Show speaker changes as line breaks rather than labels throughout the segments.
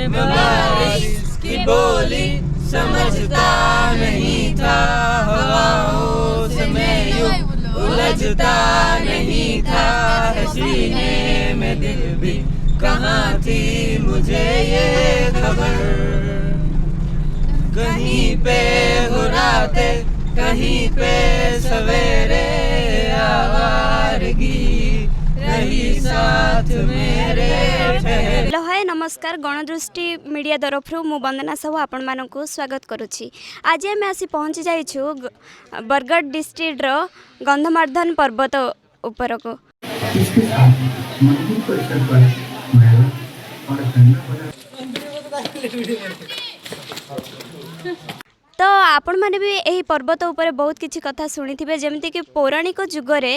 बारिश की बोली समझता नहीं था, हवाओं से मैं यूं उलझता नहीं था, सीने में दिल भी कहाँ थी मुझे ये खबर। कहीं पे हो रातें, कहीं पे सवेरे, आवारगी रही साथ मेरे ठहरे।
हेलो हाय नमस्कार, गणदृष्टि मीडिया तरफ मु वंदना साहू आपण मानकु स्वागत करुछि। आज आम आसी पहुँची जाइछु बरगढ़ डिस्ट्रिक्ट रो गंधमार्दन पर्वत उपरको।
इसके साथ मंदिर परिसर पर मेला और ठंडा
तो आपण मैंने भी यही पर्वत उपर बहुत किसी कथा शुणी थे, जमती कि पौराणिक जुगरे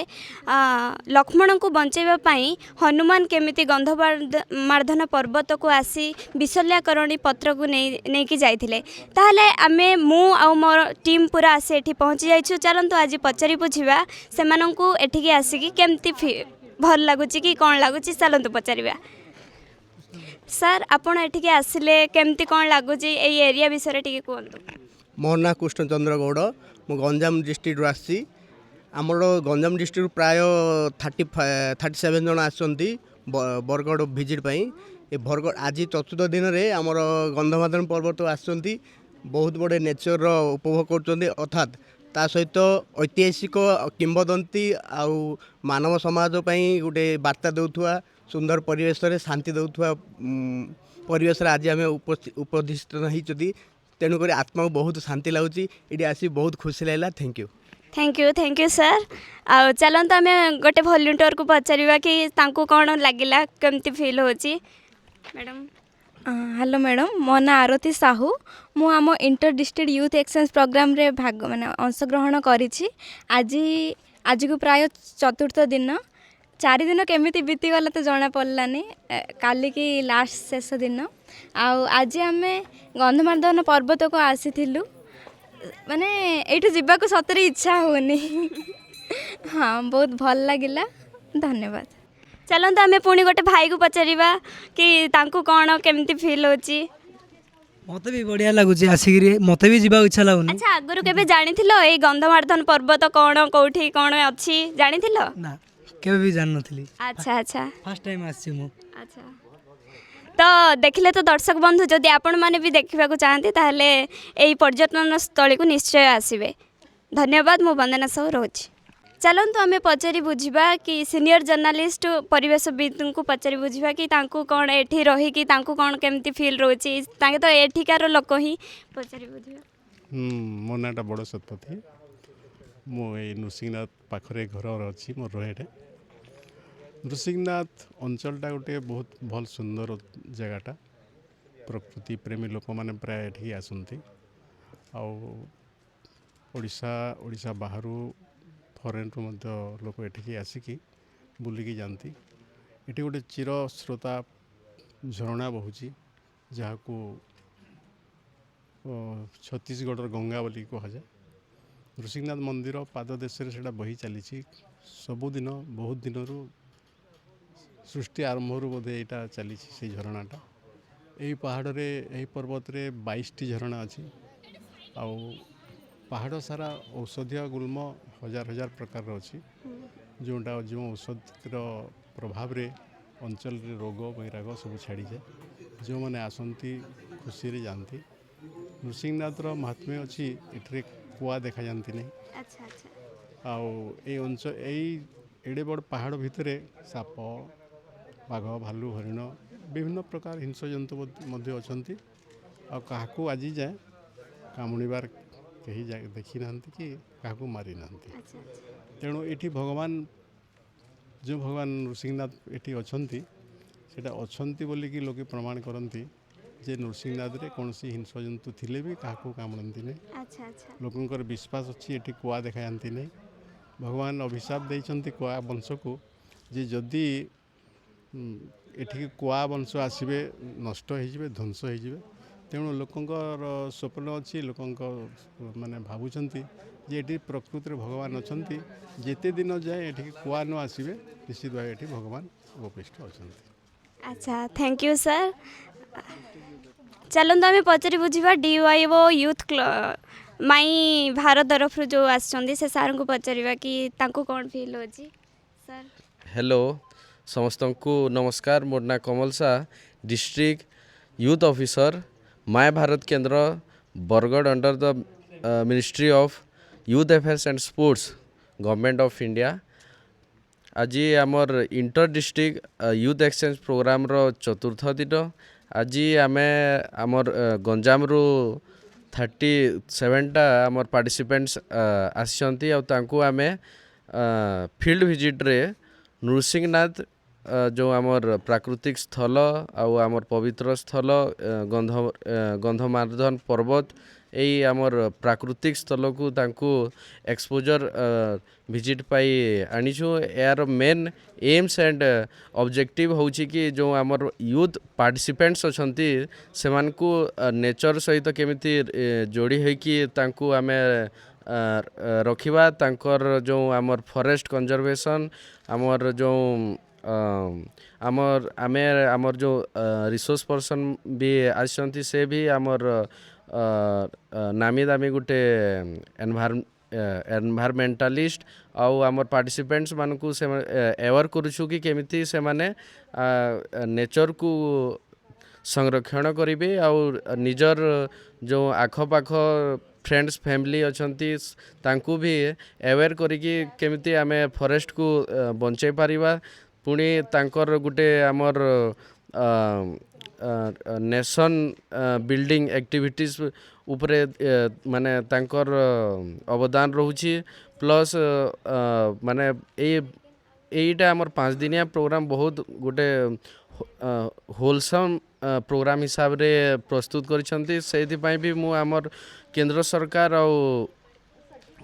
लक्ष्मण को बंचाइबा पई हनुमान केमिति गंधमार्दन पर्वत को आसी विशल्याकरणी पत्र को नहीं कि जाइथिले। ताहले आमे मु आ मोर टीम पूरा आसी एठी पहुँची जाइछु। चलंतु आज पचारि बुझिबा सेमानंकु एठिकी आसिकी केमति भल लागुची कि कौन लागुची, चलंतु पचारिबा। सर आपण एठिकी आसिले केमति कौन लागुची एई एरिया विषय टिके कहंतु।
मोर ना कृष्णचंद्र गौड़, मु गंजाम डिस्ट्रिक्ट आसी। आमर गंजाम डिस्ट्रिक्ट प्राय 37 जन आसती बरगढ़ भिजिट पाई। ये बरगढ़ आज चतुर्थ दिन में आमर गंधमार्दन पर्वत आसती, बहुत बड़े नेचर उपभोग कर, अर्थात ता सहित ऐतिहासिक किंवदंती आउ मानव समाज पई गोटे वार्ता देउथुआ सुंदर परिवेश रे शांति देउथुआ परिवेश रे आज आम उपस्थित होती। तेणुक आत्मा को बहुत शांति लगुच, ये आसी बहुत खुशी लगला।
Thank you sir. आ चलते आम गोटे वॉलंटियर को पचारिबा कि तांको कौन लगिला, केमती फील होची। मैडम
हेलो मैडम, मो ना आरती साहू। मु आम inter district youth exchange program रे भाग माने अंशग्रहण करिछि। आज को प्राय चतुर्थ दिन। 4 दिन केमिति बीतीगला तो जना पड़लानी, काली की लास्ट शेष दिन। आज आम गंधमार्दन पर्वत को आसीथिलु, माने एठु जीवा को सतरे इच्छा होनी। हाँ, बहुत भल लगिला, धन्यवाद।
चलते आम पुणी गोटे भाई को पचारिबा कि तांको कौन केमती फील होची।
मते भी बढ़िया लगुच आसिक, मते भी जीवा इच्छा लगुनी।
अच्छा, आगुरु केबे जानिथिलो ए गंधमार्दन पर्वत कौन कोठी कौन अछि जानिथिलो?
ना, केबे भी जान नथली।
अच्छा
फर्स्ट टाइम आसी मु।
अच्छा, तो देखिले तो दर्शक बंधु, जदि आपण माने भी देखा चाहते ताहले एई पर्यटन स्थली को निश्चय आसबे। धन्यवाद। मु वंदना साहू रोची। चलतु आम पचारि बुझा कि सीनियर जर्नालीस्ट परिवेशविद को पचारि बुझा कि तांको कौन एठी रही कि तांको कौन केमती फील रोची, तांके तो एठिकार लोक ही पचारि बुझा।
मो नाटा बड़ सतपथी, मो नृसिंहनाथ पाखरे घर अच्छी मोर रहे। नृसिंहनाथ अंचलटा गोटे बहुत भल सुंदर जगहटा, प्रकृति प्रेमी लोक मैंने प्राय एठी आसती। ओडिशा बाहर फरेन लोक एठी आसिकी बुलिकी जाती। ये गोटे चिर स्रोता झरणा बहुची, जहाँ को छत्तीसगढ़ गंगा बोली कहुए। नृसिंहनाथ मंदिर पाददेश से बही चली सबुदिन, बहुत दिन सृष्टि आरंभ बोधे यहाँ चली से झरणाटा। यही पहाड़ रे, यही पर्वत रे 22टी झरणा अच्छी। पहाड़ सारा औषधीय गुल्म हजार हजार प्रकार अच्छी, जोटा जो औषधर प्रभाव रे अंचल रे रोग वैराग सब छाड़ी जाए। जो मैंने आसती खुशी रे जानती। नृसिंहनाथर महात्म्य अच्छी, एठरे कुआ देखा जाती नहीं। अंचल एड़े बड़ पहाड़ भितर साप, बाघ, भालू, हरिण, विभिन्न प्रकार हिंस जंतु अच्छी। क्या आज जाए कामुड़ार कहीं देखी ना कि क्या मारी ना। तेणु ये भगवान जो भगवान नृसिंहनाथ ये अच्छा अच्छा बोलिकी लोग प्रमाण करती जे नृसिंहनाथ रे कौन सी हिंस जंतु थिले भी क्या कामुड़ती नहीं। लोकंर विश्वास अच्छी ये कुआ देखा जाती नहीं। भगवान अभिशाप देते कुआ वंश को, जे जदि एठी कुआ वंश आसबे नष्ट हो ध्वंस हो। तेणु लोकंर स्वप्न अच्छी, लोक माने भावुंट जे ये प्रकृति भगवान अच्छा, जिते दिन जाए ये कुआ न आसबे निश्चित भाव ये भगवान उपविष्ट अच्छा।
अच्छा, थैंक यू सर। चलतु आम पचारि बुझा DYO यूथ माई भारत तरफ जो आसछन्ती से सार को पचारिबा कि तांको कौन फील होची सर।
हेलो समस्त को नमस्कार। मोर ना Kamal Shah, district youth officer, my Bharat Kendra, Bargarh, under the ministry of youth affairs and sports, government of India. आज आमर inter district youth exchange programme रो चतुर्थ दिन। आज आम आमर गंजाम रु 37टा आमर पार्टिसिपेंट्स आसिचंती आ तांको आमे फील्ड विजिट रे नृसिंहनाथ जो आमर प्राकृतिक स्थल आमर पवित्र स्थल गंधमार्धन पर्वत यही आमर प्राकृतिक स्थल को तांको एक्सपोजर विजिट पाई आनीछु। यार मेन एम्स एंड ऑब्जेक्टिव होची कि जो आमर यूथ पार्टिसिपेंट्स अछंती सेमान को नेचर सहित केमिति जोड़ी है कि तांको आमे रखिबा, तांकर जो आमर फॉरेस्ट कंजर्वेशन, आमर जो आमर जो रिसोर्स पर्सन भी आछंती से भी आमर नामी दामी गुटे एनवायरमेंटालिस्ट आउ आमर पार्टिसिपेंट्स मानकु से एवर करूछु कि केमिति से माने नेचर को संरक्षण करिवे और निजर जो आखपाख फ्रेंड्स फैमिली अछंती तांकु भी एवेयर करिकि केमिति आमे फॉरेस्ट को बंचाई पारिबा। पुणी तांकर गुटे आमर नेशन बिल्डिंग एक्टिविटीज उपरे माने तांकर अवदान रहूची। प्लस माने एटा आमर 5 दिनिया प्रोग्राम बहुत गुटे होलसम प्रोग्राम हिसाब रे प्रस्तुत करिसंती। सेति पई भी मु आमर केंद्र सरकार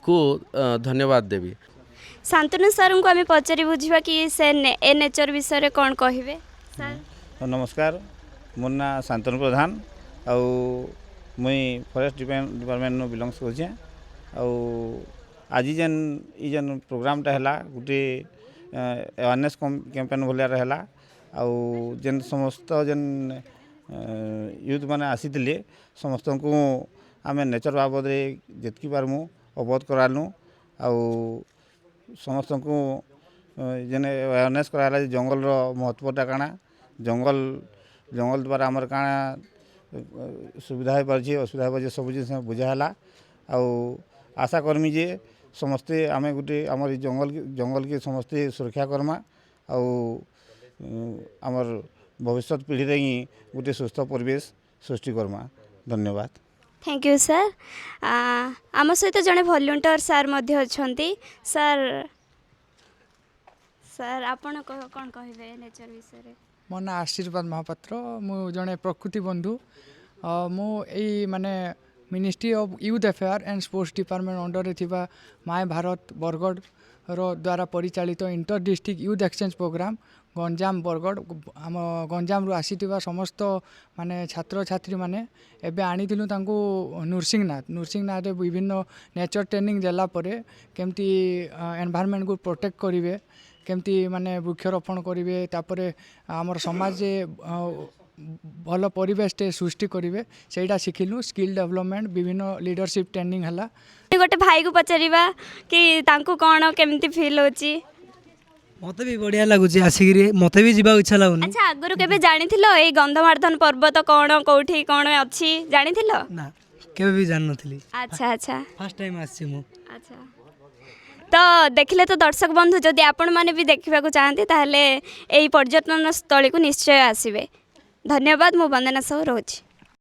को धन्यवाद देवी।
शांतनु सर को आम पचारि बुझा कि से ए नेचर विषय रे कौन कहिबे सर।
नमस्कार, मोर ना शांतनु प्रधान आउ मुई फॉरेस्ट डिपार्टमेंट नो बिलोंग्स करछे। आउ आज जेन प्रोग्रामटा हैला गुटे अवेयरनेस कैंपेन भलिया रहला। आउ जेन समस्त जेन यूथ माने आसीथिले समस्त को आमे नेचर बाबद रे जेतकी पारमु अवगत करालु। आउ समस्त को जेन अवेयरनेस कराला जंगल रो महत्वटा काना, जंगल द्वारा आमर काना सुविधा हो पारछे, असुविधा हो पारछे, सब जिनिस बुझाला। आउ आशा करमी जे समस्ते आमे गुटे आमर जंगल के समस्ते सुरक्षा करमा आउ आमर भविष्य पीढ़ी रे गुटे सुस्थ परिवेश सृष्टि करमा। धन्यवाद।
Thank you sir. आम सहित जड़े वॉलंटियर सार मध्य अछंती। सर सर आपण कौन कहिबे नेचर विषय रे।
मो ना आशीर्वाद महापात्र, मु जड़े प्रकृति बंधु। मु यही माने ministry of youth affair and sports department under रे थिबा माय भारत बरगढ़ रो द्वारा परिचालित inter district youth exchange program Ganjam Bargarh आम गंजाम रु आसीथिबा समस्त माने छात्र छात्री माने एबे आनीथिलु तांको नृसिंहनाथ रे विभिन्न नेचर ट्रेनिंग देला परे केमती एनवायरनमेंट को प्रोटेक्ट करिवे, केमती माने वृक्षरोपण करिवे, तापरे हमर समाज भल परिवेश सृष्टि करिवे सेटा शिखिलु। स्किल डेवलपमेंट विभिन्न लीडरशिप ट्रेनिंग हला।
गोटे भाई को पचारिबा कि तांको कोन केमती फील होची।
मते भी बढ़िया लगुची आसिक मते भी जीवा इच्छा लागुनी।
अच्छा आगुरु केबे जानिथिलो ए गंधमार्धन पर्वत कोन कोठी कोन अछि जानिथिलो
ना? केबे भी जान नथिली।
अच्छा अच्छा
फर्स्ट टाइम आछि मु।
अच्छा तो देखिले तो दर्शक बंधु जदि आपण माने भी देखिबा को चाहते ताहले एई पर्यटन स्थली को निश्चय आसीबे। धन्यवाद। मु वंदना साहू रोज।